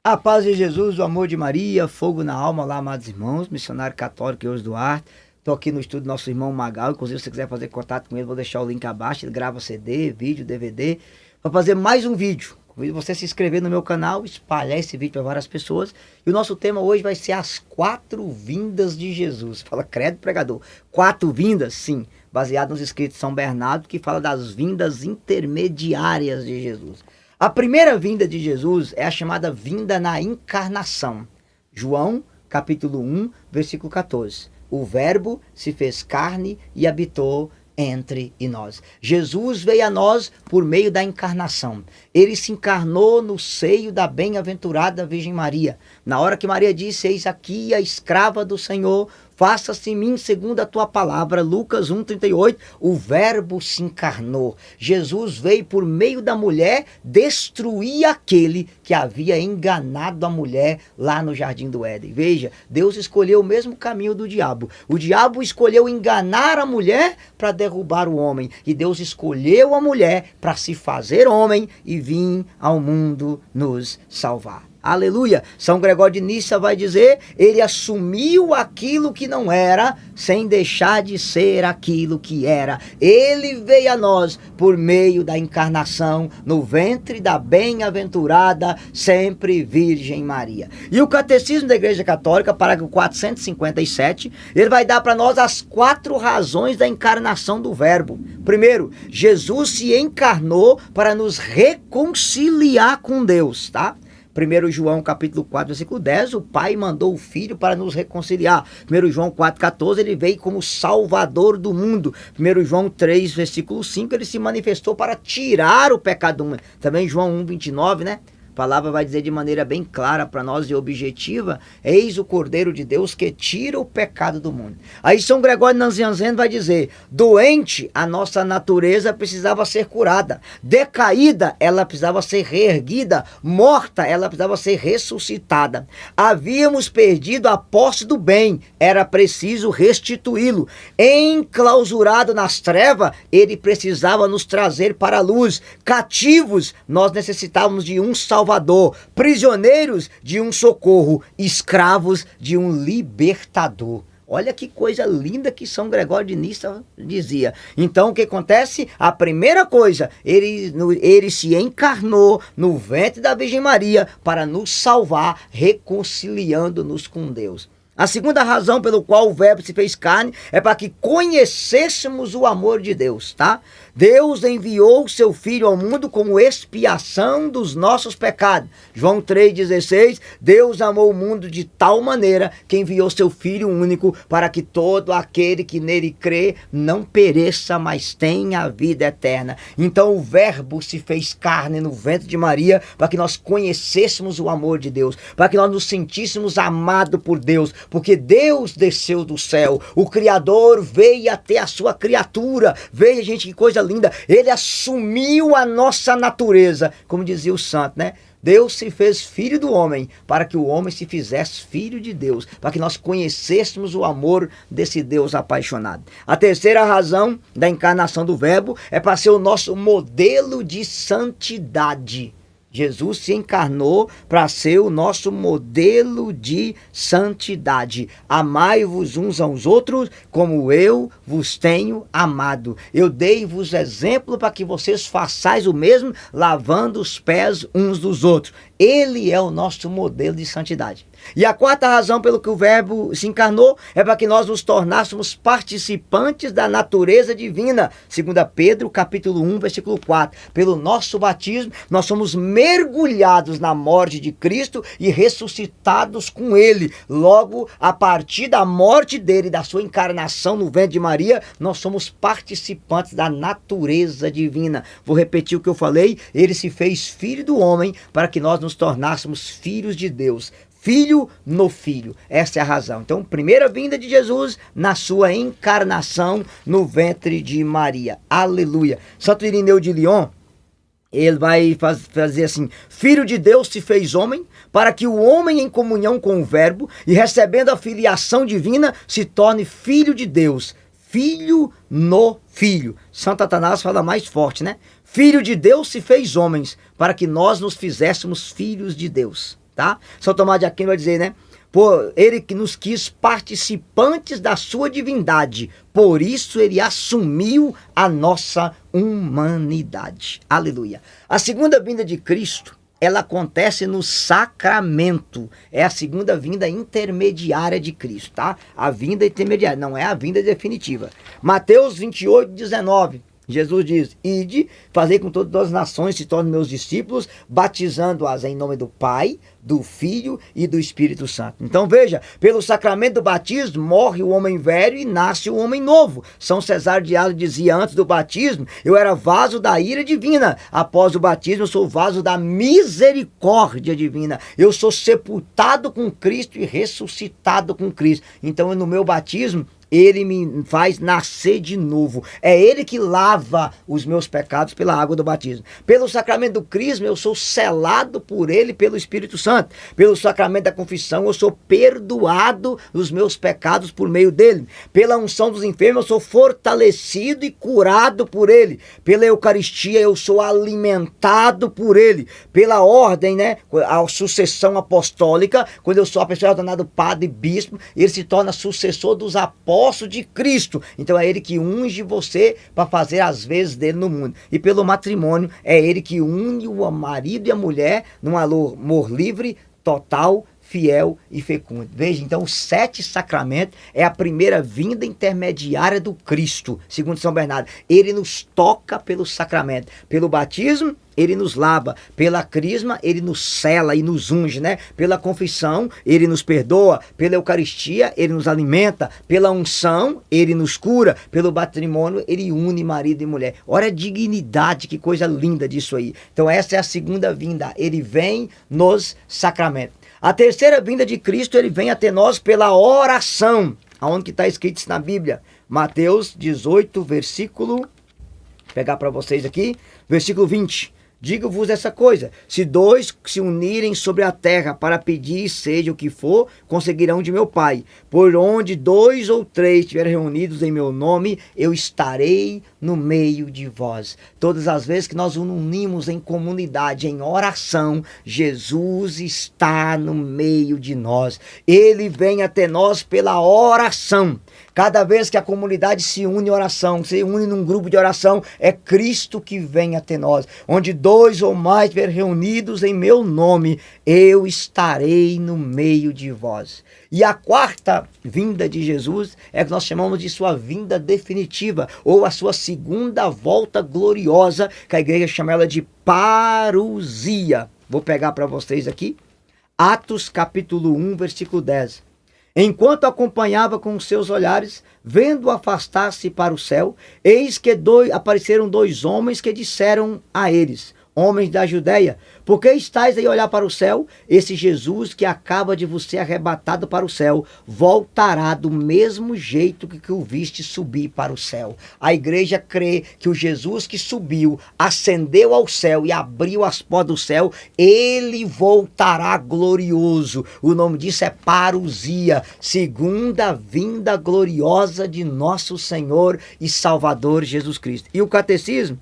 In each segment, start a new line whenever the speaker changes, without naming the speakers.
A paz de Jesus, o amor de Maria, fogo na alma, lá, amados irmãos, missionário católico Eus Duarte. Estou aqui no estúdio do nosso irmão Magal. Inclusive, se você quiser fazer contato com ele, vou deixar o link abaixo. Ele grava CD, vídeo, DVD, para fazer mais um vídeo. Convido você a se inscrever no meu canal, espalhar esse vídeo para várias pessoas. E o nosso tema hoje vai ser as 4 vindas de Jesus. Fala, credo, pregador. 4 vindas? Sim. Baseado nos escritos de São Bernardo, que fala das vindas intermediárias de Jesus. A primeira vinda de Jesus é a chamada vinda na encarnação. João, capítulo 1, versículo 14. O verbo se fez carne e habitou entre nós. Jesus veio a nós por meio da encarnação. Ele se encarnou no seio da bem-aventurada Virgem Maria. Na hora que Maria disse, eis aqui a escrava do Senhor, faça-se em mim segundo a tua palavra, Lucas 1,38, o verbo se encarnou. Jesus veio por meio da mulher destruir aquele que havia enganado a mulher lá no Jardim do Éden. Veja, Deus escolheu o mesmo caminho do diabo. O diabo escolheu enganar a mulher para derrubar o homem. E Deus escolheu a mulher para se fazer homem e vir ao mundo nos salvar. Aleluia! São Gregório de Nissa vai dizer, ele assumiu aquilo que não era, sem deixar de ser aquilo que era. Ele veio a nós por meio da encarnação, no ventre da bem-aventurada, sempre Virgem Maria. E o Catecismo da Igreja Católica, parágrafo 457, ele vai dar para nós as 4 razões da encarnação do Verbo. Primeiro, Jesus se encarnou para nos reconciliar com Deus, tá? 1 João capítulo 4, versículo 10, o Pai mandou o Filho para nos reconciliar. 1 João 4,14, ele veio como Salvador do mundo. 1 João 3, versículo 5, ele se manifestou para tirar o pecado do mundo. Também João 1,29, né? A palavra vai dizer de maneira bem clara para nós e objetiva, eis o Cordeiro de Deus que tira o pecado do mundo. Aí São Gregório Nazianzen vai dizer, doente, a nossa natureza precisava ser curada, decaída, ela precisava ser reerguida, morta, ela precisava ser ressuscitada. Havíamos perdido a posse do bem, era preciso restituí-lo. Enclausurado nas trevas, ele precisava nos trazer para a luz. Cativos, nós necessitávamos de um Salvador, prisioneiros de um socorro, escravos de um libertador. Olha que coisa linda que São Gregório de Nissa dizia. Então o que acontece? A primeira coisa, ele se encarnou no ventre da Virgem Maria para nos salvar, reconciliando-nos com Deus. A segunda razão pelo qual o verbo se fez carne é para que conhecêssemos o amor de Deus, tá? Deus enviou o seu Filho ao mundo como expiação dos nossos pecados. João 3,16, Deus amou o mundo de tal maneira que enviou seu Filho único para que todo aquele que nele crê não pereça, mas tenha a vida eterna. Então o verbo se fez carne no ventre de Maria para que nós conhecêssemos o amor de Deus, para que nós nos sentíssemos amados por Deus, porque Deus desceu do céu, o Criador veio até a sua criatura. Veja, gente, que coisa linda, ele assumiu a nossa natureza, como dizia o santo, né? Deus se fez filho do homem, para que o homem se fizesse filho de Deus, para que nós conhecêssemos o amor desse Deus apaixonado. A terceira razão da encarnação do verbo é para ser o nosso modelo de santidade. Jesus se encarnou para ser o nosso modelo de santidade. Amai-vos uns aos outros como eu vos tenho amado. Eu dei-vos exemplo para que vocês façais o mesmo, lavando os pés uns dos outros. Ele é o nosso modelo de santidade. E a quarta razão pelo que o verbo se encarnou é para que nós nos tornássemos participantes da natureza divina. 2 Pedro, capítulo 1, versículo 4. Pelo nosso batismo, nós somos mergulhados na morte de Cristo e ressuscitados com ele. Logo, a partir da morte dele, da sua encarnação no ventre de Maria, nós somos participantes da natureza divina. Vou repetir o que eu falei. Ele se fez filho do homem para que nós nos tornássemos filhos de Deus. Filho no Filho. Essa é a razão. Então, primeira vinda de Jesus na sua encarnação no ventre de Maria. Aleluia. Santo Irineu de Lyon, ele vai fazer assim, Filho de Deus se fez homem, para que o homem em comunhão com o verbo e recebendo a filiação divina se torne filho de Deus. Filho no Filho. Santo Atanásio fala mais forte, né? Filho de Deus se fez homens, para que nós nos fizéssemos filhos de Deus. tá? São Tomás de Aquino vai dizer, né? Por ele que nos quis participantes da sua divindade, por isso ele assumiu a nossa humanidade. Aleluia. A segunda vinda de Cristo, ela acontece no sacramento. É a segunda vinda intermediária de Cristo, tá? A vinda intermediária, não é a vinda definitiva. Mateus 28, 19. Jesus diz: ide, fazei com todas as nações se tornem meus discípulos, batizando-as em nome do Pai, do Filho e do Espírito Santo. Então veja, pelo sacramento do batismo morre o homem velho e nasce o homem novo. São Cesar de Alo dizia antes do batismo: eu era vaso da ira divina. Após o batismo eu sou vaso da misericórdia divina. Eu sou sepultado com Cristo e ressuscitado com Cristo. Então no meu batismo ele me faz nascer de novo. É ele que lava os meus pecados pela água do batismo. Pelo sacramento do crisma, eu sou selado por ele pelo Espírito Santo. Pelo sacramento da confissão, eu sou perdoado dos meus pecados por meio dele. Pela unção dos enfermos, eu sou fortalecido e curado por ele. Pela Eucaristia, eu sou alimentado por ele. Pela ordem, né, a sucessão apostólica, quando eu sou a pessoa ordenada padre e bispo, ele se torna sucessor dos apóstolos de Cristo. Então é ele que unge você para fazer as vezes dele no mundo. E pelo matrimônio, é ele que une o marido e a mulher num amor livre, total, fiel e fecundo. Veja, então, os 7 sacramentos é a primeira vinda intermediária do Cristo, segundo São Bernardo. Ele nos toca pelo sacramento. Pelo batismo, ele nos lava. Pela crisma, ele nos sela e nos unge, né? Pela confissão, ele nos perdoa. Pela Eucaristia, ele nos alimenta. Pela unção, ele nos cura. Pelo matrimônio, ele une marido e mulher. Olha a dignidade, que coisa linda disso aí. Então, essa é a segunda vinda. Ele vem nos sacramentos. A terceira vinda de Cristo, ele vem até nós pela oração. Aonde que está escrito isso na Bíblia? Mateus 18, versículo... Vou pegar para vocês aqui. Versículo 20. Digo-vos essa coisa: se 2 se unirem sobre a terra para pedir, seja o que for, conseguirão de meu Pai. Por onde 2 ou 3 estiverem reunidos em meu nome, eu estarei no meio de vós. Todas as vezes que nós nos unimos em comunidade, em oração, Jesus está no meio de nós. Ele vem até nós pela oração. Cada vez que a comunidade se une em oração, se une num grupo de oração, é Cristo que vem até nós. Onde 2 ou mais estiverem reunidos em meu nome, eu estarei no meio de vós. E a quarta vinda de Jesus é que nós chamamos de sua vinda definitiva, ou a sua segunda volta gloriosa, que a igreja chama ela de parousia. Vou pegar para vocês aqui, Atos capítulo 1, versículo 10. Enquanto acompanhava com os seus olhares, vendo afastar-se para o céu, eis que apareceram 2 homens que disseram a eles: homens da Judéia, por que estáis aí a olhar para o céu? Esse Jesus que acaba de vos ser arrebatado para o céu, voltará do mesmo jeito que o viste subir para o céu. A igreja crê que o Jesus que subiu, ascendeu ao céu e abriu as portas do céu, ele voltará glorioso. O nome disso é parousia, segunda vinda gloriosa de nosso Senhor e Salvador Jesus Cristo. E o catecismo,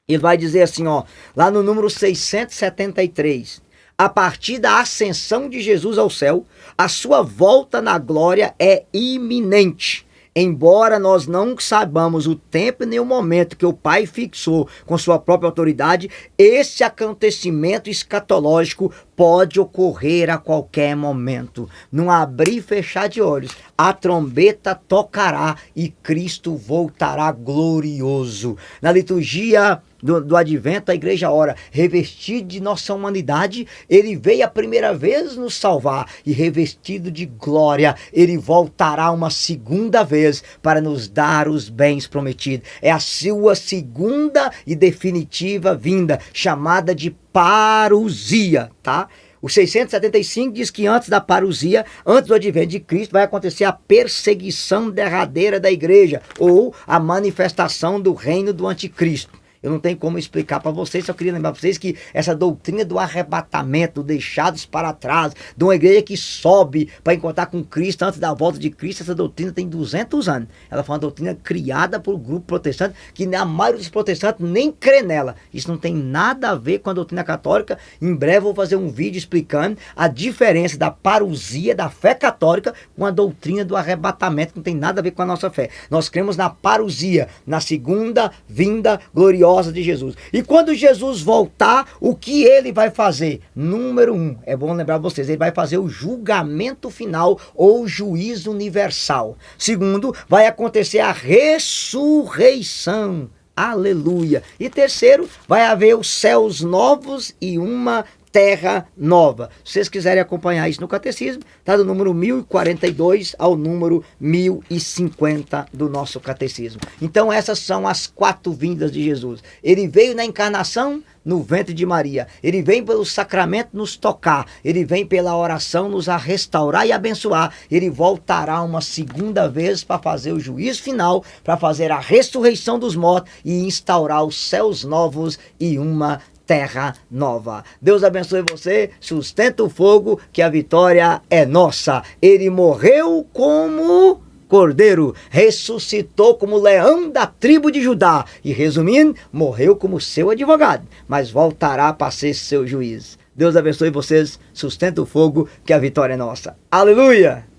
ele vai dizer assim, ó, lá no número 673, a partir da ascensão de Jesus ao céu, a sua volta na glória é iminente. Embora nós não saibamos o tempo nem o momento que o Pai fixou com sua própria autoridade, esse acontecimento escatológico pode ocorrer a qualquer momento. Num abrir e fechar de olhos, a trombeta tocará e Cristo voltará glorioso. Na liturgia do advento, a igreja ora: revestido de nossa humanidade, ele veio a primeira vez nos salvar, e revestido de glória, ele voltará uma segunda vez para nos dar os bens prometidos. É a sua segunda e definitiva vinda, chamada de parousia, tá? O 675 diz que antes da parousia, antes do advento de Cristo, vai acontecer a perseguição derradeira da igreja, ou a manifestação do reino do anticristo. Eu não tenho como explicar para vocês, só queria lembrar para vocês que essa doutrina do arrebatamento, deixados para trás, de uma igreja que sobe para encontrar com Cristo antes da volta de Cristo, essa doutrina tem 200 anos. Ela foi uma doutrina criada por um grupo protestante, que a maioria dos protestantes nem crê nela. Isso não tem nada a ver com a doutrina católica. Em breve eu vou fazer um vídeo explicando a diferença da parousia, da fé católica, com a doutrina do arrebatamento, que não tem nada a ver com a nossa fé. Nós cremos na parousia, na segunda vinda gloriosa de Jesus. E quando Jesus voltar, o que ele vai fazer? Número 1, é bom lembrar vocês, ele vai fazer o julgamento final ou juízo universal. Segundo, vai acontecer a ressurreição. Aleluia. E terceiro, vai haver os céus novos e uma terra nova. Se vocês quiserem acompanhar isso no catecismo, está do número 1042 ao número 1050 do nosso catecismo. Então essas são as 4 vindas de Jesus. Ele veio na encarnação, no ventre de Maria. Ele vem pelo sacramento nos tocar. Ele vem pela oração nos a restaurar e abençoar. Ele voltará uma segunda vez para fazer o juízo final, para fazer a ressurreição dos mortos e instaurar os céus novos e uma terra nova. Deus abençoe você, sustenta o fogo, que a vitória é nossa. Ele morreu como cordeiro, ressuscitou como leão da tribo de Judá e, resumindo, morreu como seu advogado, mas voltará para ser seu juiz. Deus abençoe vocês, sustenta o fogo, que a vitória é nossa. Aleluia!